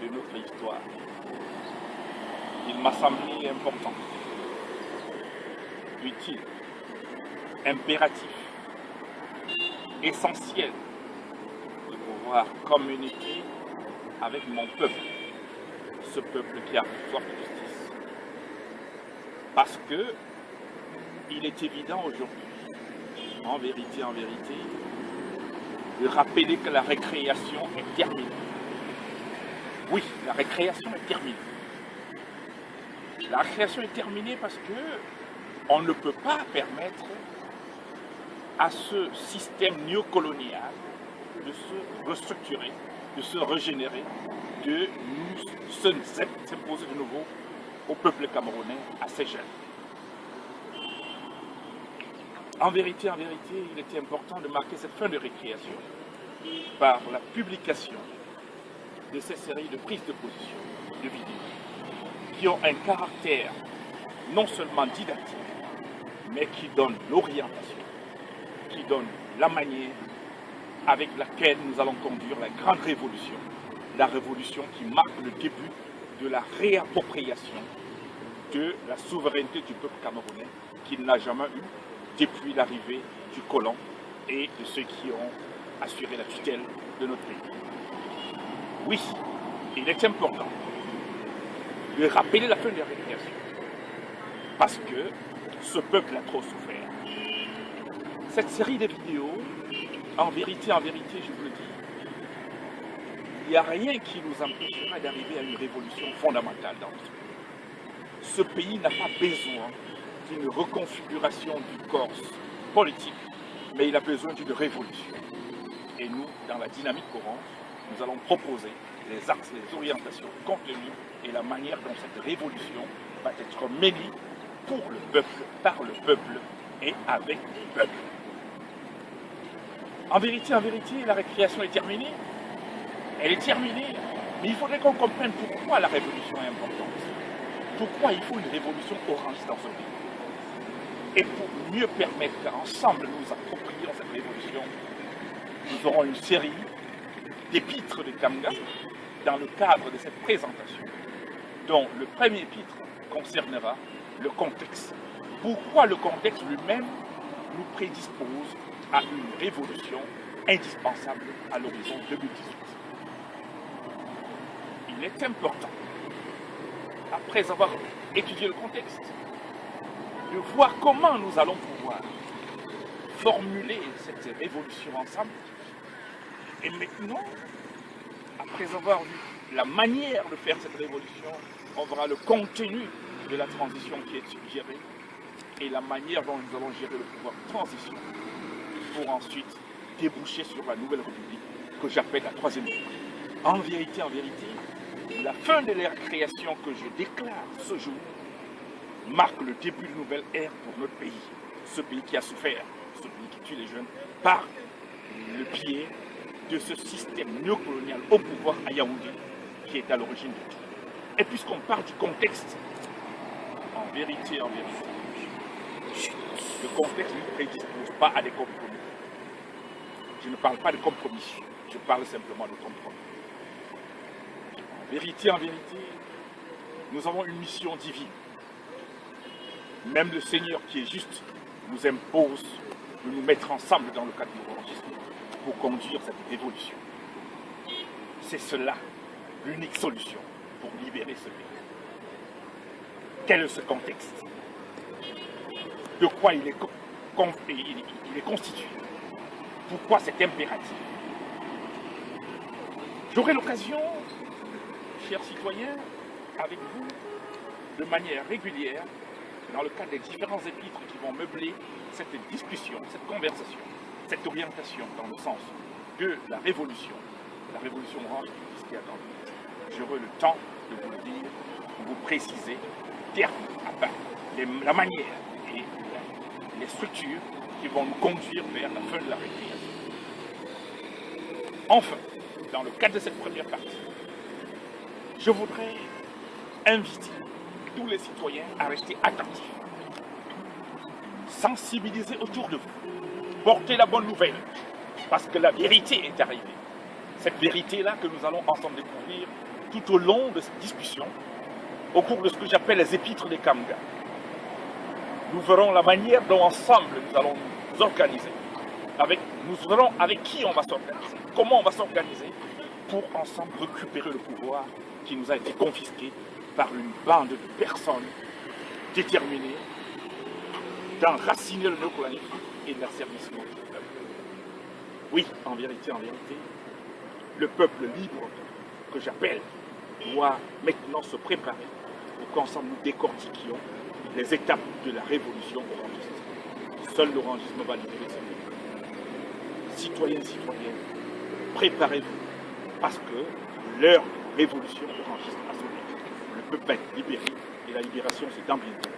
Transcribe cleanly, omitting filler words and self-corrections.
de notre histoire, il m'a semblé important, utile, impératif, essentiel de pouvoir communiquer avec mon peuple, ce peuple qui a soif de justice. Parce que il est évident aujourd'hui, en vérité, de rappeler que la récréation est terminée. Oui, la récréation est terminée. La récréation est terminée parce que on ne peut pas permettre à ce système néocolonial de se restructurer, de se régénérer, de s'imposer de nouveau au peuple camerounais, à ses jeunes. En vérité, il était important de marquer cette fin de récréation par la publication de ces séries de prises de position, de vidéos, qui ont un caractère non seulement didactique, mais qui donnent l'orientation, qui donnent la manière avec laquelle nous allons conduire la grande révolution, la révolution qui marque le début de la réappropriation de la souveraineté du peuple camerounais qu'il n'a jamais eu depuis l'arrivée du colon et de ceux qui ont assuré la tutelle de notre pays. Oui, il est important de rappeler la fin de la récréation parce que ce peuple a trop souffert. Cette série de vidéos, en vérité, je vous le dis, il n'y a rien qui nous empêchera d'arriver à une révolution fondamentale dans notre pays. Ce pays n'a pas besoin d'une reconfiguration du corps politique, mais il a besoin d'une révolution. Et nous, dans la dynamique Orange, nous allons proposer les axes, les orientations, le contenu et la manière dont cette révolution va être menée pour le peuple, par le peuple et avec le peuple. En vérité, la récréation est terminée. Elle est terminée. Mais il faudrait qu'on comprenne pourquoi la révolution est importante. Pourquoi il faut une révolution orange dans ce pays. Et pour mieux permettre qu'ensemble nous approprions cette révolution, nous aurons une série d'épîtres de Kamga dans le cadre de cette présentation, dont le premier épître concernera le contexte. Pourquoi le contexte lui-même nous prédispose à une révolution indispensable à l'horizon 2018. Il est important, après avoir étudié le contexte, de voir comment nous allons pouvoir formuler cette révolution ensemble. Et maintenant, après avoir vu la manière de faire cette révolution, on verra le contenu de la transition qui est suggérée et la manière dont nous allons gérer le pouvoir de transition pour ensuite déboucher sur la nouvelle république que j'appelle la troisième république. En vérité, la fin de l'ère création que je déclare ce jour marque le début d'une nouvelle ère pour notre pays. Ce pays qui a souffert, ce pays qui tue les jeunes, par le biais de ce système néocolonial au pouvoir à Yaoundé qui est à l'origine de tout. Et puisqu'on parle du contexte, en vérité, le contexte ne prédispose pas à des compromis. Je ne parle pas de compromis, je parle simplement de compromis. En vérité, nous avons une mission divine. Même le Seigneur qui est juste nous impose de nous mettre ensemble dans le cadre de l'orangisme pour conduire cette révolution. C'est cela l'unique solution pour libérer ce pays. Quel est ce contexte? De quoi il est constitué? Pourquoi c'est impératif? J'aurai l'occasion, chers citoyens, avec vous, de manière régulière, dans le cadre des différents épîtres qui vont meubler cette discussion, cette conversation, cette orientation dans le sens de la révolution orange qui est attendue. J'aurai le temps de vous le dire, de vous préciser, terme à part, la manière et les structures qui vont nous conduire vers la fin de la récréation. Enfin, dans le cadre de cette première partie, je voudrais inviter tous les citoyens à rester attentifs, sensibiliser autour de vous, porter la bonne nouvelle, parce que la vérité est arrivée. Cette vérité-là que nous allons ensemble découvrir tout au long de cette discussion, au cours de ce que j'appelle les épîtres des Kamga. Nous verrons la manière dont ensemble nous allons nous organiser. Nous verrons avec qui on va s'organiser, comment on va s'organiser pour ensemble récupérer le pouvoir qui nous a été confisqué par une bande de personnes déterminées d'enraciner le néocolonialisme et de l'asservissement du peuple. Oui, en vérité, le peuple libre que j'appelle doit maintenant se préparer pour qu'ensemble nous décortiquions les étapes de la révolution orangiste. Seul l'orangisme va libérer ce peuple. Citoyens, citoyennes, préparez-vous parce que l'heure de la révolution orangiste a sonné. Le peuple va être libéré et la libération c'est dans bientôt.